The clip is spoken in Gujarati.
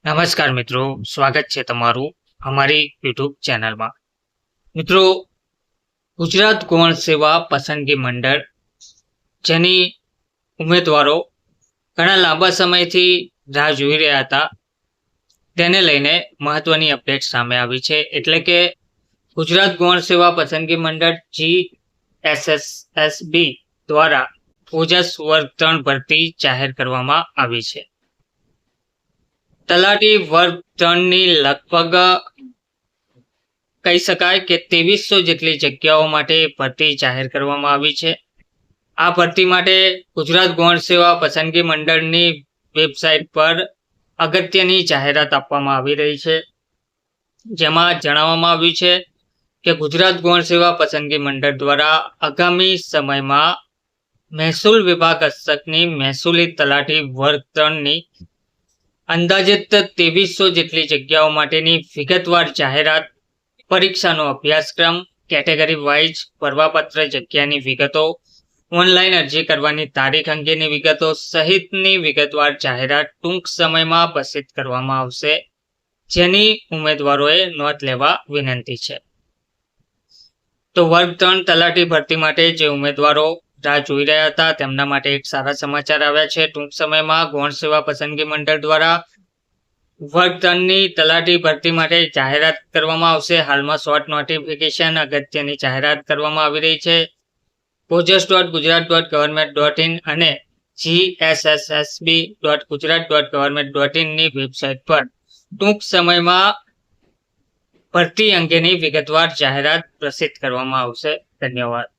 નમસ્કાર મિત્રો, સ્વાગત છે તમારું અમારી યુટ્યુબ ચેનલમાં. મિત્રો, ગુજરાત ગૌણ સેવા પસંદગી મંડળ જેની ઉમેદવારો ઘણા લાંબા સમયથી રાહ જોઈ રહ્યા હતા, તેને લઈને મહત્વની અપડેટ સામે આવી છે. એટલે કે ગુજરાત ગૌણ સેવા પસંદગી મંડળ GSSSB દ્વારા ઓજસ વર્ગ 3 ભરતી જાહેર કરવામાં આવી છે. તલાટી વર્ગ 3 ની લગભગ કહી શકાય કે 2300 જેટલી જગ્યાઓ માટે ભરતી જાહેર કરવામાં આવી છે. આ ભરતી માટે ગુજરાત ગૌણ સેવા પસંદગી મંડળની વેબસાઇટ પર અગત્યની જાહેરાત આપવામાં આવી રહી છે, જેમાં જણાવવામાં આવ્યું છે કે ગુજરાત ગૌણ સેવા પસંદગી મંડળ દ્વારા આગામી સમયમાં મહેસૂલ વિભાગ હસ્તકની મહેસૂલી તલાટી વર્ગ 3 ની અંદાજિત 2300 જેટલી જગ્યાઓ માટેની વિગતવાર જાહેરાત, પરીક્ષાનો અભ્યાસક્રમ, કેટેગરી વાઇઝ ભરવાપત્ર જગ્યાની વિગતો, ઓનલાઈન અરજી કરવાની તારીખ અંગેની વિગતો સહિતની વિગતવાર જાહેરાત ટૂંક સમયમાં પ્રસિદ્ધ કરવામાં આવશે, જેની ઉમેદવારોએ નોંધ લેવા વિનંતી છે. તો વર્ગ 3 તલાટી ભરતી માટે જે ઉમેદવારો રાહ જોઈ રહ્યા હતા તેમના માટે એક સારા સમાચાર આવ્યા છે. ટૂંક સમયમાં ગૌણ સેવા પસંદગી મંડળ દ્વારા વર્ગ 3 ની તલાટી ભરતી માટે જાહેરાત કરવામાં આવશે. હાલમાં શોર્ટ નોટિફિકેશન અગત્યની જાહેરાત કરવામાં આવી રહી છે. ojas.gujarat.government.in અને gsssb.gujarat.government.in ની વેબસાઇટ પર ટૂંક સમયમાં ભરતી અંગેની વિગતવાર જાહેરાત પ્રસિદ્ધ કરવામાં આવશે. ધન્યવાદ.